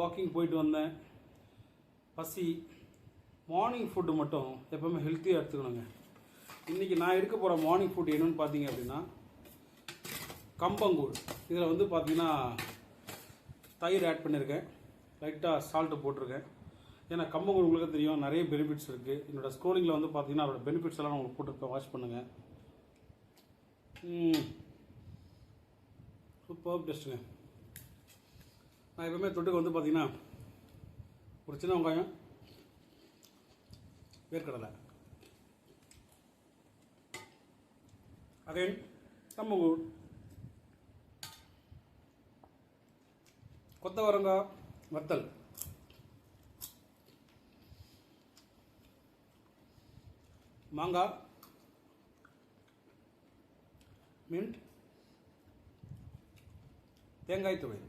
Walking போயிட்டு வந்தேன். பசி. மார்னிங் ஃபுட்டு மட்டும் எப்போவுமே ஹெல்த்தியாக எடுத்துக்கணுங்க. இன்றைக்கி நான் எடுக்க போகிற மார்னிங் ஃபுட் என்னென்னு பார்த்தீங்க அப்படின்னா கம்பங்கூழ். இதில் வந்து பார்த்தீங்கன்னா தயிர் ஆட் பண்ணியிருக்கேன், லைட்டாக சால்ட்டு போட்டிருக்கேன். ஏன்னா கம்பங்கூழ் உங்களுக்கு தெரியும் நிறைய பெனிஃபிட்ஸ் இருக்குது. என்னோடய ஸ்க்ரோலிங்கில் வந்து பார்த்தீங்கன்னா அதோட பெனிஃபிட்ஸ் எல்லாம் உங்களுக்கு போட்டிருக்கேன், வாட்ச் பண்ணுங்கள். சூப்பர் டேஸ்ட்டுங்க. நான் எப்பவுமே தொட்டுக்கு வந்து பார்த்தீங்கன்னா ஒரு சின்ன வெங்காயம், வேர்க்கடலை, அகைன் கம்பங்கூழ், கொத்தவரங்காய் வத்தல், மாங்காய், மின்ட், தேங்காய் துவையல்.